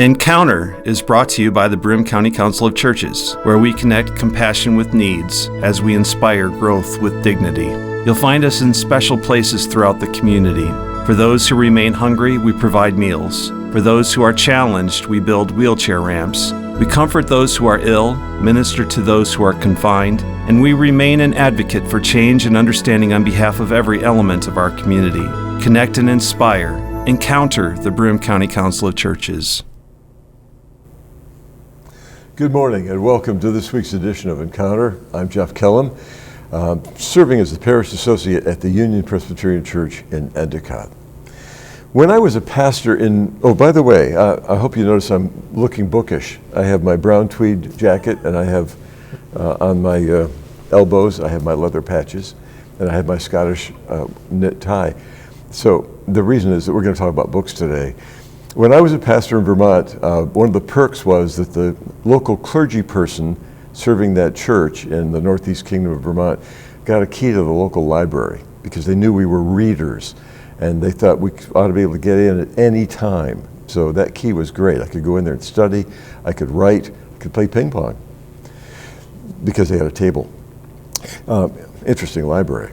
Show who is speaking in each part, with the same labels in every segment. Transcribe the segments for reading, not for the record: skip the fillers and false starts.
Speaker 1: Encounter is brought to you by the Broome County Council of Churches, where we connect compassion with needs as we inspire growth with dignity. You'll find us in special places throughout the community. For those who remain hungry, we provide meals. For those who are challenged, we build wheelchair ramps. We comfort those who are ill, minister to those who are confined, and we remain an advocate for change and understanding on behalf of every element of our community. Connect and inspire. Encounter the Broome County Council of Churches.
Speaker 2: Good morning and welcome to this week's edition of Encounter. I'm Jeff Kellam, serving as the Parish Associate at the Union Presbyterian Church in Endicott. When I was a pastor by the way, I hope you notice I'm looking bookish. I have my brown tweed jacket and I have on my elbows, I have my leather patches and I have my Scottish knit tie. So the reason is that we're going to talk about books today. When I was a pastor in Vermont, one of the perks was that the local clergy person serving that church in the Northeast Kingdom of Vermont got a key to the local library because they knew we were readers and they thought we ought to be able to get in at any time. So that key was great. I could go in there and study, I could write, I could play ping pong because they had a table. Interesting library.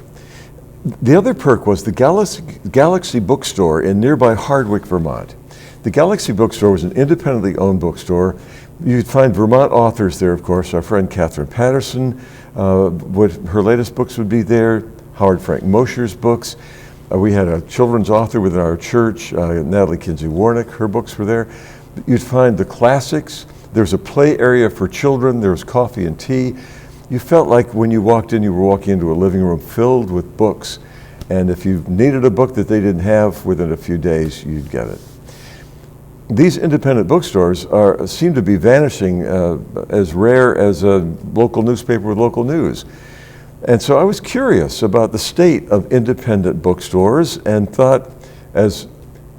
Speaker 2: The other perk was the Galaxy Bookstore in nearby Hardwick, Vermont. The Galaxy Bookstore was an independently owned bookstore. You'd find Vermont authors there, of course. Our friend Catherine Patterson, her latest books would be there. Howard Frank Mosher's books. We had a children's author within our church, Natalie Kinsey Warnick. Her books were there. You'd find the classics. There's a play area for children. There was coffee and tea. You felt like when you walked in, you were walking into a living room filled with books. And if you needed a book that they didn't have, within a few days, you'd get it. These independent bookstores seem to be vanishing as rare as a local newspaper with local news. And so I was curious about the state of independent bookstores and thought, as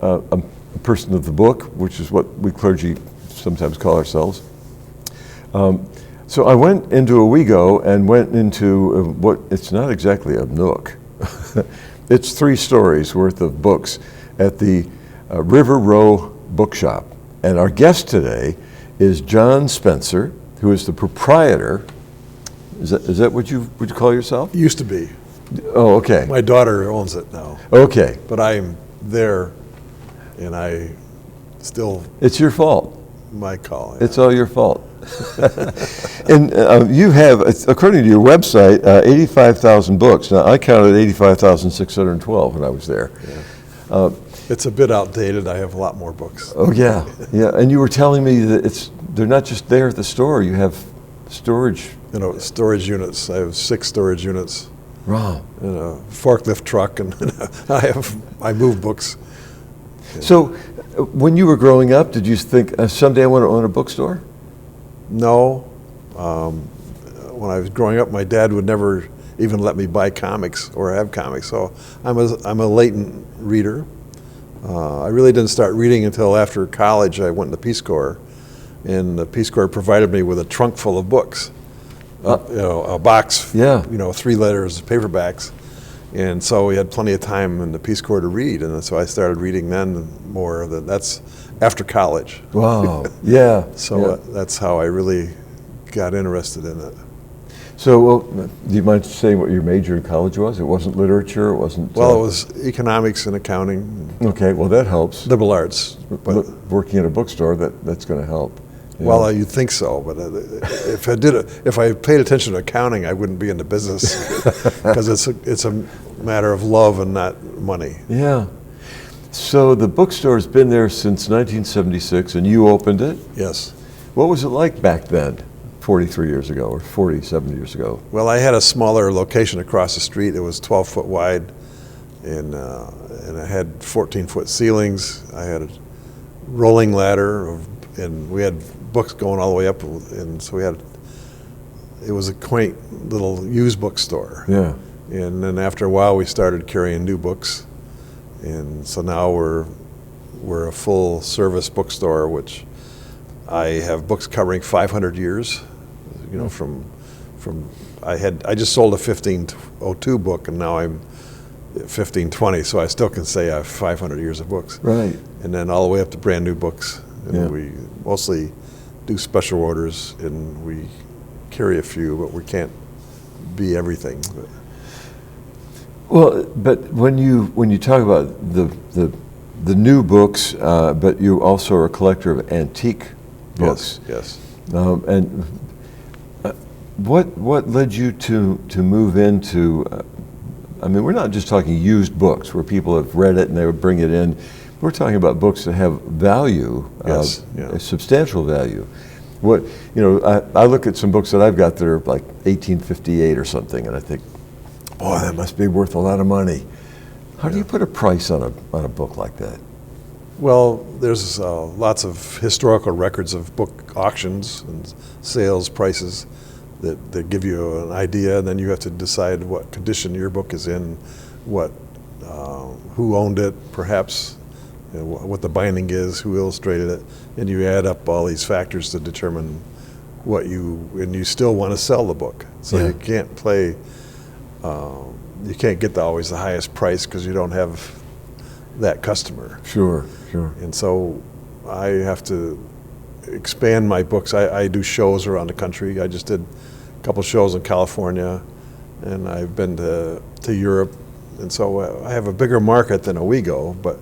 Speaker 2: a person of the book, which is what we clergy sometimes call ourselves, so I went into Owego and went into it's not exactly a nook. It's 3 stories worth of books at the Riverow Bookshop. And our guest today is John Spencer, who is the proprietor. Is that what you would call yourself?
Speaker 3: Used to be.
Speaker 2: Oh, okay.
Speaker 3: My daughter owns it now.
Speaker 2: Okay.
Speaker 3: But I am there and I still...
Speaker 2: It's your fault.
Speaker 3: My call. Yeah.
Speaker 2: It's all your fault. And you have, according to your website, 85,000 books. Now, I counted 85,612 when I was there.
Speaker 3: Yeah. It's a bit outdated. I have a lot more books.
Speaker 2: Oh, yeah. Yeah. And you were telling me that they're not just there at the store. You have storage.
Speaker 3: Storage units. I have 6 storage units.
Speaker 2: Wow.
Speaker 3: And a forklift truck, and I move books.
Speaker 2: So, when you were growing up, did you think someday I want to own a bookstore?
Speaker 3: No. When I was growing up, my dad would never even let me buy comics or have comics. So I'm a latent reader. I really didn't start reading until after college. I went in the Peace Corps, and the Peace Corps provided me with a trunk full of books. A box, 3 letters, paperbacks. And so we had plenty of time in the Peace Corps to read, and so I started reading then more. That's after college.
Speaker 2: Wow, yeah.
Speaker 3: So that's how I really got interested in it.
Speaker 2: So, do you mind saying what your major in college was? It wasn't literature, it wasn't...
Speaker 3: Well, it was economics and accounting.
Speaker 2: Okay, well that helps.
Speaker 3: Liberal arts. But
Speaker 2: working at a bookstore, that's going to help. Yeah.
Speaker 3: Well, you'd think so, but if I paid attention to accounting, I wouldn't be in the business because it's a matter of love and not money.
Speaker 2: Yeah. So the bookstore's been there since 1976, and you opened it?
Speaker 3: Yes.
Speaker 2: What was it like back then, 43 years ago, or 47 years ago?
Speaker 3: Well, I had a smaller location across the street. It was 12 foot wide, and I had 14-foot ceilings. I had a rolling ladder, and we had books going all the way up, and so it was a quaint little used bookstore.
Speaker 2: Yeah.
Speaker 3: And then after a while, we started carrying new books, and so now we're a full service bookstore, which I have books covering 500 years. From I just sold a 1502 book, and now I'm 1520, so I still can say I have 500 years of books.
Speaker 2: Right.
Speaker 3: And then all the way up to brand new books. And
Speaker 2: Yeah.
Speaker 3: we mostly do special orders, and we carry a few, but we can't be everything.
Speaker 2: Well, but when you talk about the new books, but you also are a collector of antique books.
Speaker 3: Yes.
Speaker 2: And what led you to move into? I mean, we're not just talking used books where people have read it and they would bring it in. We're talking about books that have value,
Speaker 3: Yes, yeah.
Speaker 2: a substantial value. What I look at some books that I've got that are like 1858 or something, and I think, boy, that must be worth a lot of money. How do you put a price on a book like that?
Speaker 3: Well, there's lots of historical records of book auctions and sales prices that give you an idea, and then you have to decide what condition your book is in, who owned it, perhaps, what the binding is, who illustrated it, and you add up all these factors to determine and you still want to sell the book. So
Speaker 2: Yeah.
Speaker 3: you can't play, you can't get always the highest price because you don't have that customer.
Speaker 2: Sure.
Speaker 3: And so I have to expand my books. I do shows around the country. I just did a couple shows in California, and I've been to Europe. And so I have a bigger market than Owego, but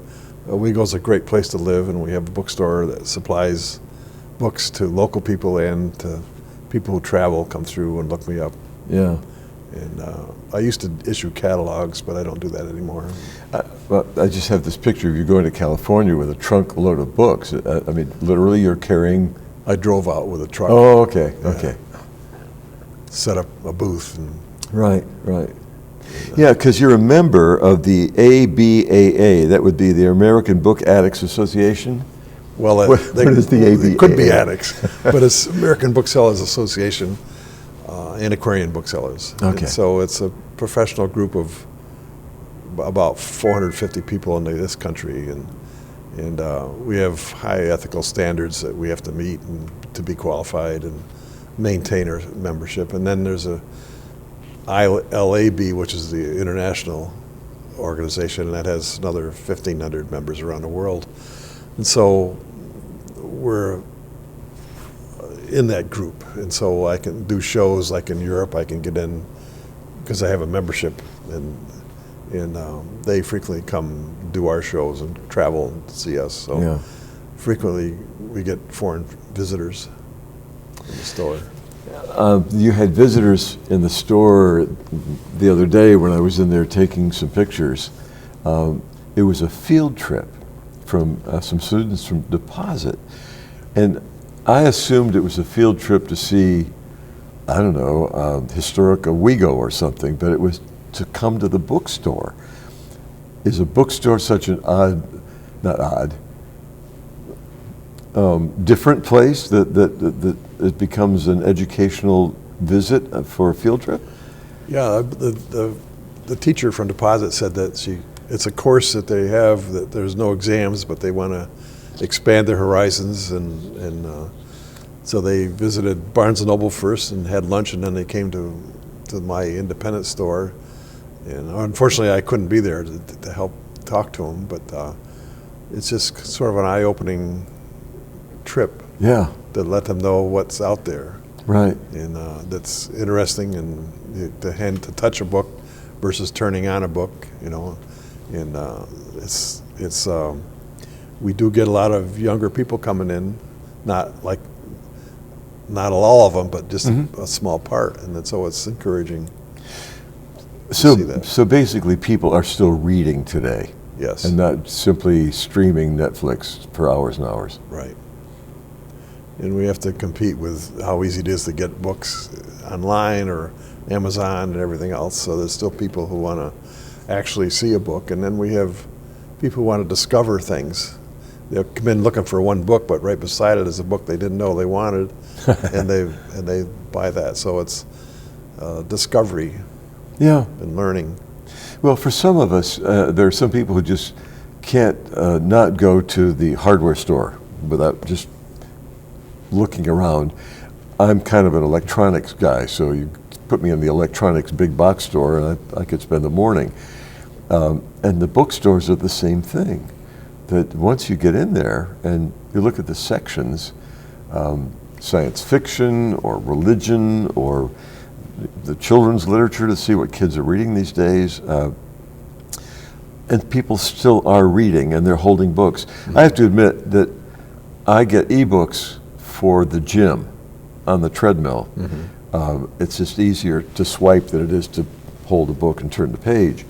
Speaker 3: Owego's a great place to live, and we have a bookstore that supplies books to local people and to people who travel, come through and look me up.
Speaker 2: Yeah.
Speaker 3: And I used to issue catalogs, but I don't do that anymore.
Speaker 2: Well, I just have this picture of you going to California with a trunk load of books. I mean, literally, you're carrying.
Speaker 3: I drove out with a truck.
Speaker 2: Oh, okay,
Speaker 3: Yeah.
Speaker 2: okay.
Speaker 3: Set up a booth. And
Speaker 2: Right. Yeah, because you're a member of the ABAA. That would be the American Book Addicts Association.
Speaker 3: well,
Speaker 2: What is the ABA?
Speaker 3: It could be addicts, but it's American Booksellers Association, antiquarian booksellers.
Speaker 2: Okay.
Speaker 3: And so it's a professional group of about 450 people in this country, and we have high ethical standards that we have to meet and to be qualified and maintain our membership. And then there's a ILAB, which is the international organization, and that has another 1,500 members around the world. And so we're in that group, and so I can do shows like in Europe. I can get in because I have a membership, and they frequently come do our shows and travel and see us. So
Speaker 2: Yeah.
Speaker 3: frequently we get foreign visitors in the store.
Speaker 2: You had visitors in the store the other day when I was in there taking some pictures. It was a field trip from some students from Deposit. And I assumed it was a field trip to see, I don't know, historic Owego or something, but it was to come to the bookstore. Is a bookstore such an different place that it becomes an educational visit for a field trip?
Speaker 3: Yeah, the teacher from Deposit said that it's a course that they have, that there's no exams, but they want to expand their horizons, and so they visited Barnes & Noble first and had lunch, and then they came to my independent store. And unfortunately, I couldn't be there to help talk to them, but it's just sort of an eye-opening trip.
Speaker 2: Yeah.
Speaker 3: To let them know what's out there.
Speaker 2: Right.
Speaker 3: And that's interesting, and to touch a book versus turning on a book, and it's we do get a lot of younger people coming in, not all of them, but just a small part, and so it's encouraging. See that.
Speaker 2: So basically, people are still reading today.
Speaker 3: Yes.
Speaker 2: And not simply streaming Netflix for hours and hours.
Speaker 3: Right. And we have to compete with how easy it is to get books online or Amazon and everything else. So there's still people who want to actually see a book. And then we have people who want to discover things. They'll come in looking for one book, but right beside it is a book they didn't know they wanted, and they buy that. So it's discovery.
Speaker 2: Yeah.
Speaker 3: And learning.
Speaker 2: Well, for some of us, there are some people who just can't not go to the hardware store without just looking around. I'm kind of an electronics guy, so you put me in the electronics big box store and I could spend the morning. And the bookstores are the same thing, that once you get in there and you look at the sections, science fiction or religion or the children's literature to see what kids are reading these days. And people still are reading and they're holding books. I have to admit that I get ebooks for the gym on the treadmill. It's just easier to swipe than it is to hold a book and turn the page.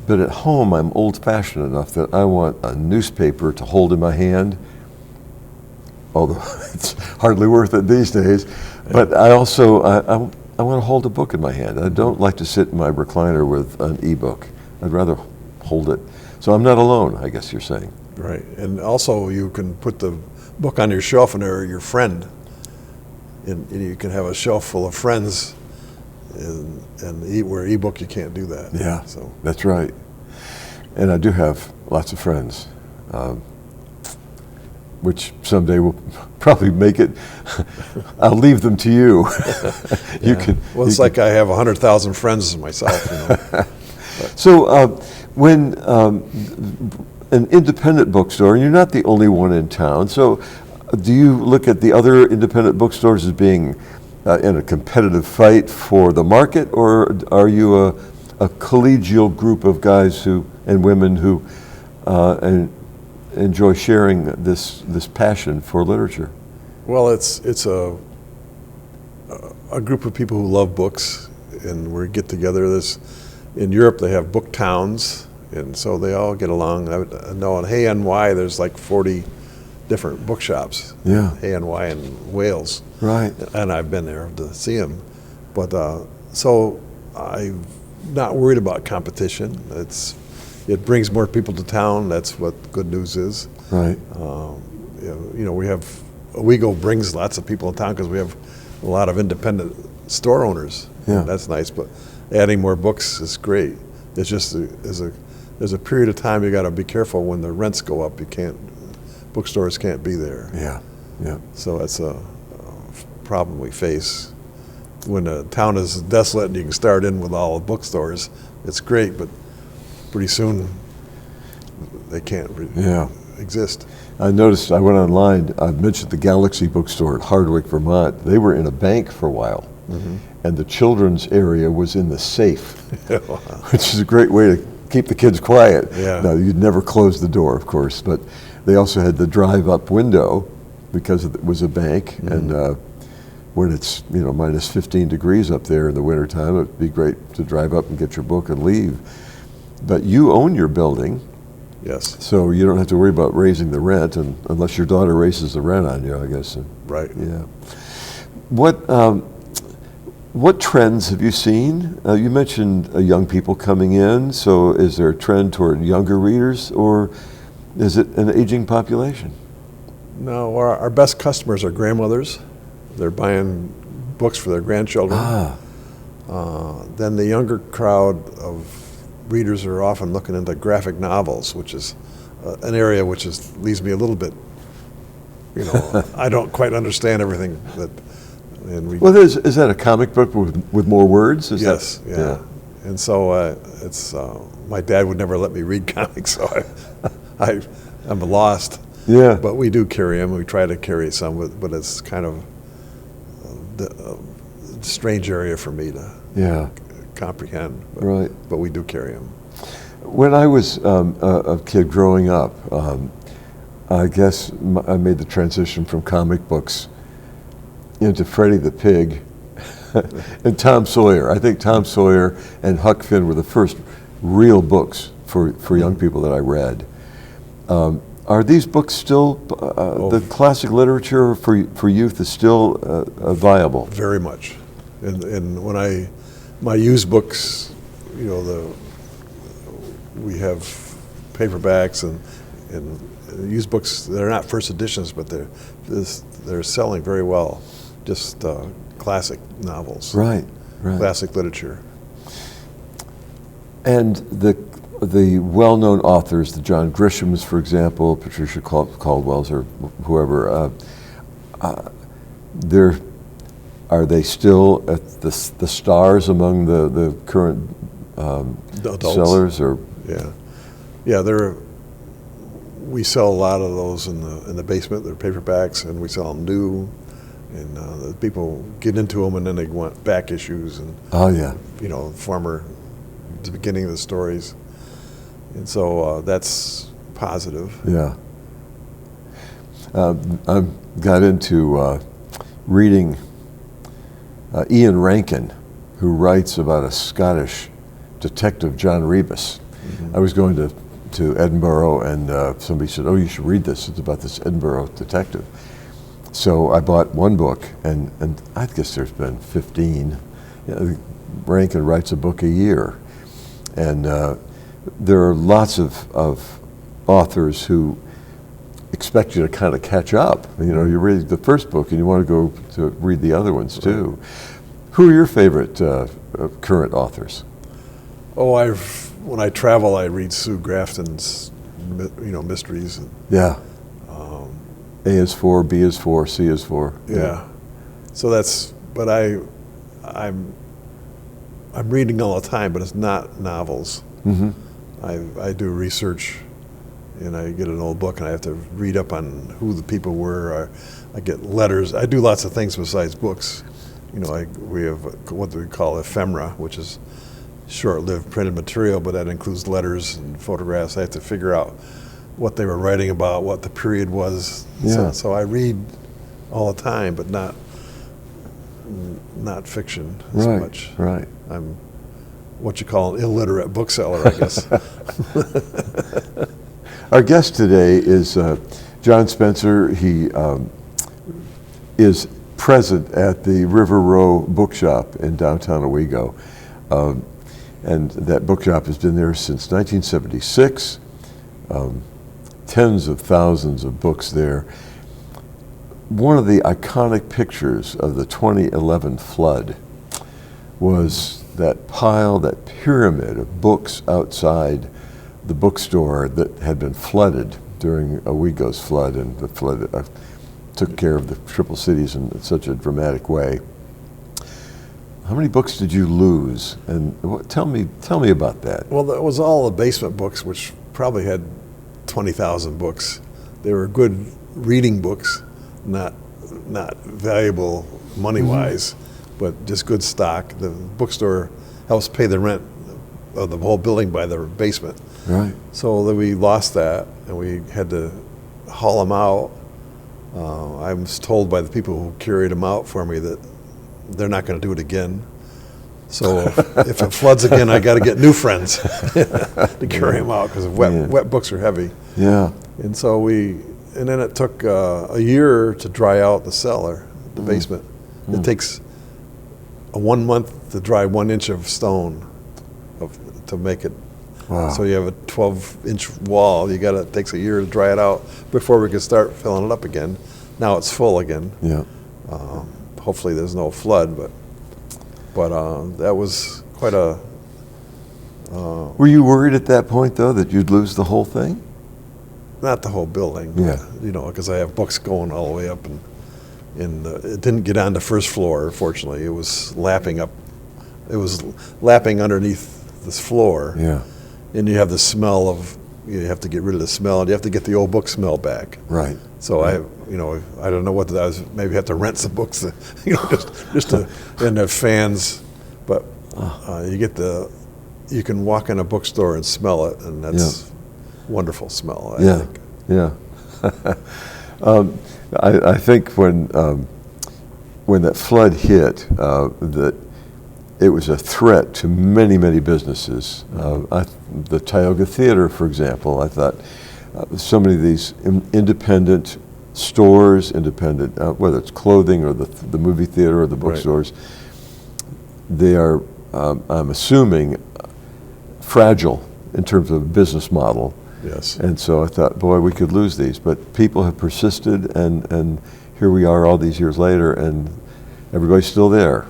Speaker 2: But at home, I'm old-fashioned enough that I want a newspaper to hold in my hand, although it's hardly worth it these days. But I also, I want to hold a book in my hand. I don't like to sit in my recliner with an ebook. I'd rather hold it. So I'm not alone, I guess you're saying.
Speaker 3: Right, and also you can put the book on your shelf and they're your friend. And you can have a shelf full of friends, and where ebook you can't do that.
Speaker 2: Yeah,
Speaker 3: so
Speaker 2: that's right. And I do have lots of friends, which someday will probably make it. I'll leave them to you.
Speaker 3: Well, it's like I have 100,000 friends myself.
Speaker 2: So when an independent bookstore, and you're not the only one in town, so do you look at the other independent bookstores as being in a competitive fight for the market, or are you a collegial group of guys and women who enjoy sharing this passion for literature?
Speaker 3: Well, it's a group of people who love books, and we get together. In Europe, they have book towns, and so they all get along. I know in Hay NY, there's like 40 different bookshops.
Speaker 2: Yeah.
Speaker 3: Hay NY in Wales.
Speaker 2: Right.
Speaker 3: And I've been there to see them. But so I'm not worried about competition. It brings more people to town. That's what good news is.
Speaker 2: Right.
Speaker 3: We have Owego brings lots of people in town because we have a lot of independent store owners.
Speaker 2: Yeah.
Speaker 3: That's nice. But adding more books is great. It's just there's a period of time you got to be careful when the rents go up. Bookstores can't be there.
Speaker 2: Yeah. Yeah.
Speaker 3: So that's a problem we face. When a town is desolate and you can start in with all the bookstores, it's great, but pretty soon they can't exist.
Speaker 2: I noticed, I went online, I mentioned the Galaxy Bookstore at Hardwick, Vermont. They were in a bank for a while, and the children's area was in the safe, which is a great way to keep the kids quiet.
Speaker 3: Yeah.
Speaker 2: Now, you'd never close the door, of course, but they also had the drive-up window because it was a bank, and when it's minus 15 degrees up there in the wintertime, it'd be great to drive up and get your book and leave. But you own your building.
Speaker 3: Yes.
Speaker 2: So you don't have to worry about raising the rent, and unless your daughter raises the rent on you, I guess.
Speaker 3: Right.
Speaker 2: Yeah. What trends have you seen? You mentioned young people coming in. So is there a trend toward younger readers, or is it an aging population?
Speaker 3: No, our best customers are grandmothers. They're buying books for their grandchildren. Then the younger crowd of readers are often looking into graphic novels, which is an area which leaves me a little bit, I don't quite understand everything that.
Speaker 2: Well, is that a comic book with more words?
Speaker 3: Yes, yeah. And so my dad would never let me read comics, so I'm lost.
Speaker 2: Yeah.
Speaker 3: But we do carry them. We try to carry some, but it's kind of a strange area for me to comprehend.
Speaker 2: Right.
Speaker 3: But we do carry them.
Speaker 2: When I was a kid growing up, I guess I made the transition from comic books into Freddie the Pig and Tom Sawyer. I think Tom Sawyer and Huck Finn were the first real books for young people that I read. Are these books still, the classic literature for youth is still viable?
Speaker 3: Very much. And when my used books, we have paperbacks and used books that are not first editions, but they're selling very well. Just classic novels.
Speaker 2: Right.
Speaker 3: Classic literature.
Speaker 2: And the well-known authors, the John Grishams, for example, Patricia Caldwell's, or whoever, are they still at the stars among the current
Speaker 3: The adults.
Speaker 2: sellers? Or
Speaker 3: Yeah. we sell a lot of those in the basement. They're paperbacks, and we sell them new. And the people get into them, and then they want back issues and
Speaker 2: Oh, yeah.
Speaker 3: the beginning of the stories. And so that's positive.
Speaker 2: Yeah. I got into reading Ian Rankin, who writes about a Scottish detective, John Rebus. I was going to Edinburgh, and somebody said, "Oh, you should read this. It's about this Edinburgh detective." So I bought one book, and I guess there's been 15. Rankin writes a book a year. And there are lots of authors who expect you to kind of catch up. You read the first book, and you want to go to read the other ones too. Who are your favorite current authors?
Speaker 3: Oh, when I travel, I read Sue Grafton's, mysteries.
Speaker 2: Yeah. A is for, B is for, C is for.
Speaker 3: Yeah. So but I'm reading all the time, but it's not novels.
Speaker 2: Mm-hmm.
Speaker 3: I do research, and I get an old book, and I have to read up on who the people were. I get letters. I do lots of things besides books. We have what we call ephemera, which is short-lived printed material, but that includes letters and photographs. I have to figure out what they were writing about, what the period was.
Speaker 2: Yeah.
Speaker 3: So I read all the time, but not fiction as much.
Speaker 2: Right.
Speaker 3: I'm what you call an illiterate bookseller, I guess.
Speaker 2: Our guest today is John Spencer. He is present at the Riverow Bookshop in downtown Owego. And that bookshop has been there since 1976. Tens of thousands of books there. One of the iconic pictures of the 2011 flood was that pile, that pyramid of books outside the bookstore that had been flooded during Owego's flood, and the flood took care of the Triple Cities in such a dramatic way. How many books did you lose? And tell me about that.
Speaker 3: Well, that was all the basement books, which probably had 20,000 books. They were good reading books, not valuable money-wise, but just good stock. The bookstore helps pay the rent of the whole building by the basement.
Speaker 2: Right.
Speaker 3: So then we lost that, and we had to haul them out. I was told by the people who carried them out for me that they're not going to do it again. So if it floods again, I got to get new friends to carry them out, because wet books are heavy.
Speaker 2: Yeah.
Speaker 3: And so then it took a year to dry out the cellar, the basement. It takes 1 month to dry 1 inch of stone to make it.
Speaker 2: Wow.
Speaker 3: So you have a 12-inch wall. It takes a year to dry it out before we can start filling it up again. Now it's full again.
Speaker 2: Yeah.
Speaker 3: Hopefully there's no flood, but that was quite a.
Speaker 2: Were you worried at that point, though, that you'd lose the whole thing?
Speaker 3: Not the whole building.
Speaker 2: Yeah.
Speaker 3: Because I have books going all the way up, and it didn't get on the first floor. Fortunately, it was lapping up. It was lapping underneath this floor.
Speaker 2: Yeah.
Speaker 3: And you have the smell of. You have to get rid of the smell, and you have to get the old book smell back.
Speaker 2: Right.
Speaker 3: So I don't know what I was. Maybe have to rent some books, just to and have fans, but you can walk in a bookstore and smell it, and that's wonderful smell. I think.
Speaker 2: Yeah. I think when that flood hit, that it was a threat to many, many businesses. The Tioga Theater, for example, I thought so many of these independent stores, whether it's clothing or the movie theater or the bookstores, they are, I'm assuming, fragile in terms of business model.
Speaker 3: Yes.
Speaker 2: And so I thought, boy, we could lose these. But people have persisted, and here we are all these years later, and everybody's still there.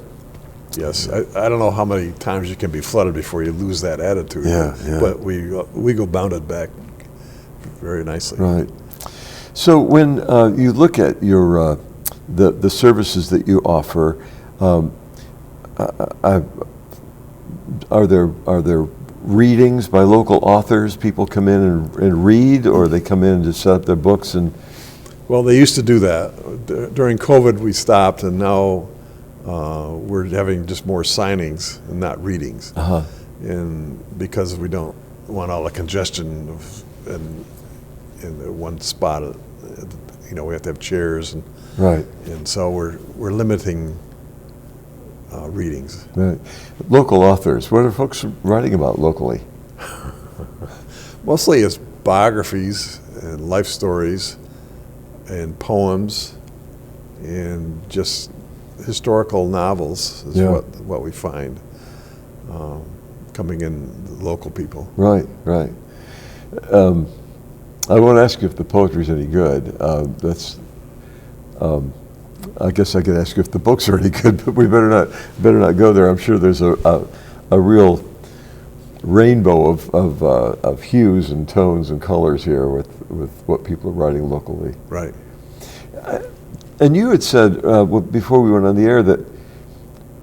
Speaker 3: Yes, I don't know how many times you can be flooded before you lose that attitude.
Speaker 2: Yeah.
Speaker 3: But we go bounded back very nicely.
Speaker 2: Right. So when you look at your the services that you offer, are there readings by local authors? People come in and read, or they come in and just set up their books and...
Speaker 3: Well, they used to do that. During COVID, we stopped, and now we're having just more signings and not readings.
Speaker 2: Uh-huh.
Speaker 3: And because we don't want all the congestion in one spot, we have to have chairs, and so we're limiting readings.
Speaker 2: Right. Local authors. What are folks writing about locally?
Speaker 3: Mostly it's biographies and life stories and poems and just historical novels is what we find coming in, local people.
Speaker 2: Right. I won't ask you if the poetry's any good. I guess I could ask you if the books are any good, but we better not go there. I'm sure there's a real rainbow of hues and tones and colors here with what people are writing locally.
Speaker 3: Right.
Speaker 2: And you had said before we went on the air that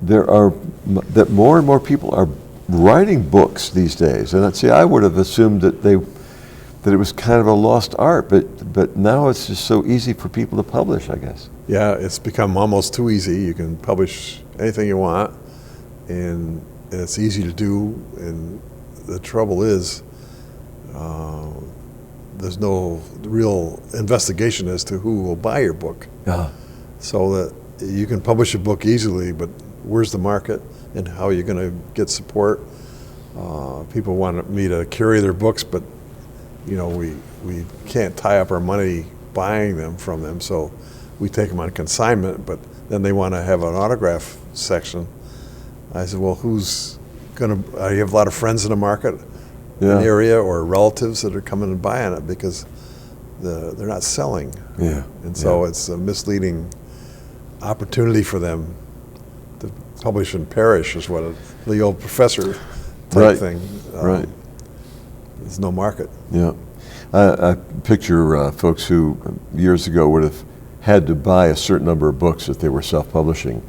Speaker 2: that more and more people are writing books these days. And I would have assumed that it was kind of a lost art, but now it's just so easy for people to publish, I guess.
Speaker 3: Yeah, it's become almost too easy. You can publish anything you want, and it's easy to do. And the trouble is, there's no real investigation as to who will buy your book.
Speaker 2: Yeah.
Speaker 3: So that you can publish a book easily, but where's the market and how are you going to get support? People want me to carry their books, but we can't tie up our money buying them from them, so we take them on consignment, but then they want to have an autograph section. I said, well, who's going to, you have a lot of friends in the market in the area or relatives that are coming and buying it because they're not selling.
Speaker 2: Yeah.
Speaker 3: And so it's a misleading opportunity for them to publish in Parish is what the old professor type thing.
Speaker 2: Right.
Speaker 3: There's no market.
Speaker 2: Yeah. I picture folks who years ago would have had to buy a certain number of books if they were self-publishing,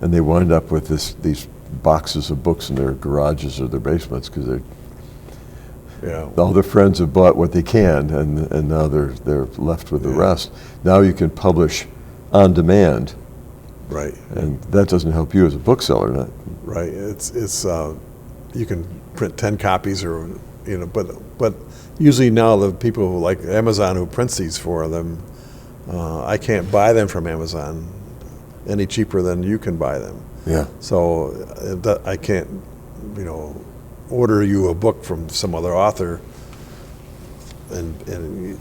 Speaker 2: and they wind up with these boxes of books in their garages or their basements because all their friends have bought what they can, and now they're left with the rest. Now you can publish on demand,
Speaker 3: right?
Speaker 2: And that doesn't help you as a bookseller, not
Speaker 3: right. It's you can print 10 copies or but usually now the people like Amazon who prints these for them, I can't buy them from Amazon any cheaper than you can buy them.
Speaker 2: Yeah.
Speaker 3: So I can't, order you a book from some other author, and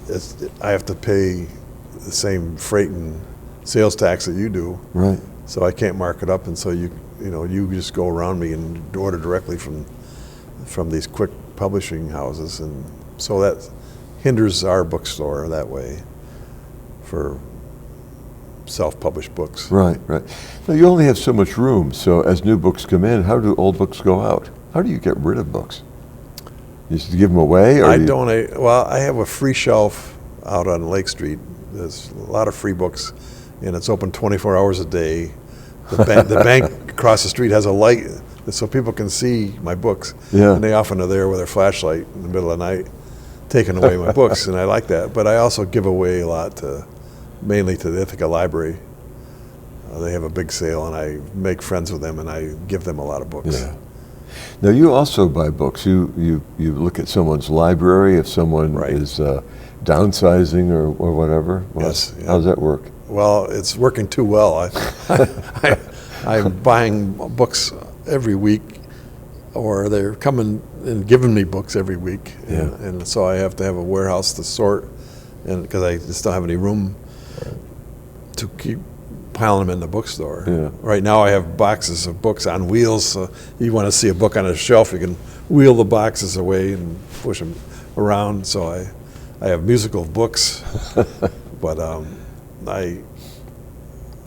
Speaker 3: I have to pay the same freight and sales tax that you do.
Speaker 2: Right.
Speaker 3: So I can't mark it up, and so you just go around me and order directly from these quick publishing houses, and so that hinders our bookstore that way for self-published books.
Speaker 2: Right. Now you only have so much room, so as new books come in, how do old books go out? How do you get rid of books? You just give them away? Or
Speaker 3: I donate. Well, I have a free shelf out on Lake Street. There's a lot of free books, and it's open 24 hours a day. The bank across the street has a light so people can see my books, and they often are there with their flashlight in the middle of the night taking away my books, and I like that. But I also give away a lot mainly to the Ithaca Library. They have a big sale, and I make friends with them, and I give them a lot of books.
Speaker 2: Yeah. Now you also buy books. You look at someone's library if someone is downsizing or whatever. Well,
Speaker 3: yes. Yeah.
Speaker 2: How does that work?
Speaker 3: Well, it's working too well. I'm buying books every week, or they're coming and giving me books every week, and so I have to have a warehouse to sort, and because I just don't have any room to keep piling them in the bookstore.
Speaker 2: Yeah.
Speaker 3: Right now I have boxes of books on wheels, so you want to see a book on a shelf, you can wheel the boxes away and push them around. So I have musical books, but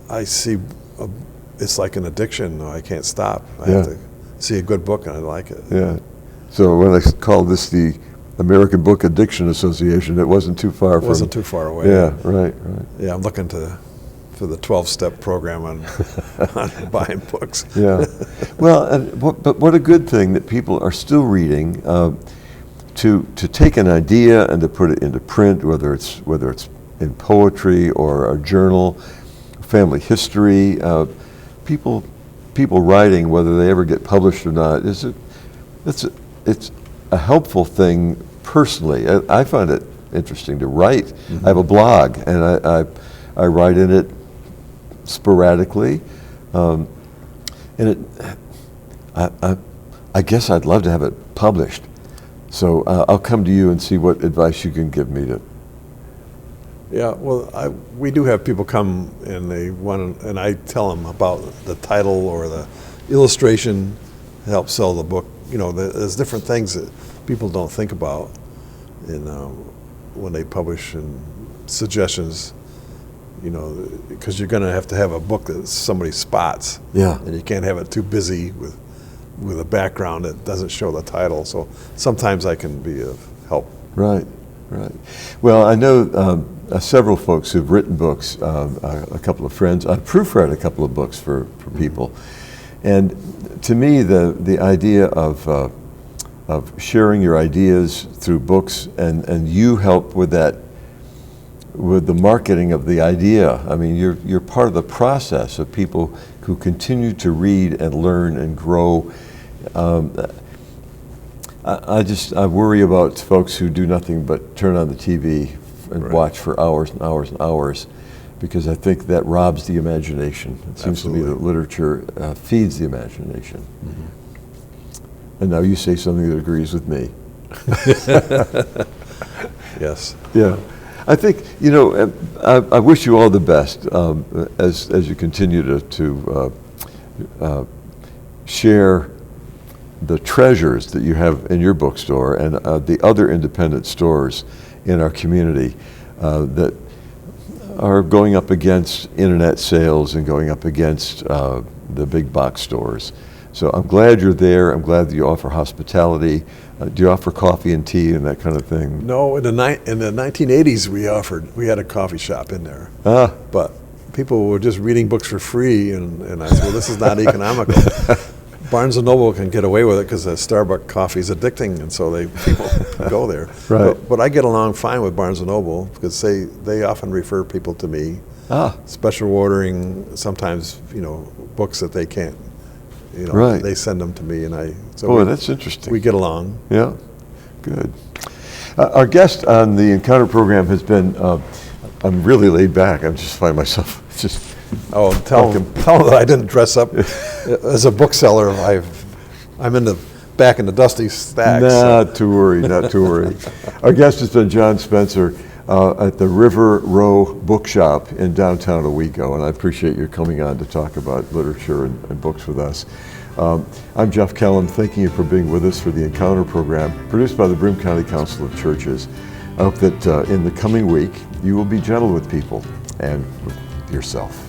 Speaker 3: I see it's like an addiction. I can't stop. I have to see a good book and I like it.
Speaker 2: Yeah. So when I called this the American Book Addiction Association, it wasn't too far from...
Speaker 3: It wasn't too far away.
Speaker 2: Yeah, right.
Speaker 3: Yeah, I'm looking to for the 12-step program on buying books.
Speaker 2: Yeah. Well, but what a good thing that people are still reading. To take an idea and to put it into print, whether it's in poetry or a journal, family history, people writing, whether they ever get published or not, it's a helpful thing personally. I find it interesting to write. Mm-hmm. I have a blog, and I write in it sporadically, and I guess I'd love to have it published. So I'll come to you and see what advice you can give me to.
Speaker 3: Yeah, well, we do have people come and and I tell them about the title or the illustration to help sell the book. You know, there's different things that people don't think about when they publish, and suggestions. You know, because you're going to have a book that somebody spots.
Speaker 2: Yeah.
Speaker 3: And you can't have it too busy with a background that doesn't show the title. So sometimes I can be of help.
Speaker 2: Right. Well, I know several folks who've written books, a couple of friends. I've proofread a couple of books for people. And to me, the idea of sharing your ideas through books and you help with that, with the marketing of the idea. I mean, you're part of the process of people who continue to read and learn and grow. I worry about folks who do nothing but turn on the TV and
Speaker 3: Right.
Speaker 2: watch for hours and hours and hours, because I think that robs the imagination. It seems to me that literature feeds the imagination. Mm-hmm. And now you say something that agrees with me.
Speaker 3: Yes.
Speaker 2: Yeah. I think, you know, I wish you all the best as you continue to share the treasures that you have in your bookstore and the other independent stores in our community that are going up against internet sales and going up against the big box stores. So I'm glad you're there. I'm glad that you offer hospitality. Do you offer coffee and tea and that kind of thing?
Speaker 3: No, in the 1980s we had a coffee shop in there. But people were just reading books for free, and I said, well, this is not economical. Barnes & Noble can get away with it because the Starbucks coffee is addicting, and so people go there.
Speaker 2: Right.
Speaker 3: But I get along fine with Barnes & Noble because they often refer people to me. Special ordering, sometimes, you know, books that they can't, you know,
Speaker 2: Right.
Speaker 3: they send them to me, and
Speaker 2: Boy, that's interesting.
Speaker 3: We get along.
Speaker 2: Yeah, good. Our guest on the Encounter program has been, I'm really laid back. I just find myself just...
Speaker 3: Oh, tell them that I didn't dress up as a bookseller. I'm back in the dusty stacks.
Speaker 2: Not to worry. Our guest has been John Spencer at the Riverow Bookshop in downtown Owego, and I appreciate your coming on to talk about literature and books with us. I'm Jeff Kellam, thanking you for being with us for the Encounter program, produced by the Broome County Council of Churches. I hope that in the coming week, you will be gentle with people and with yourself.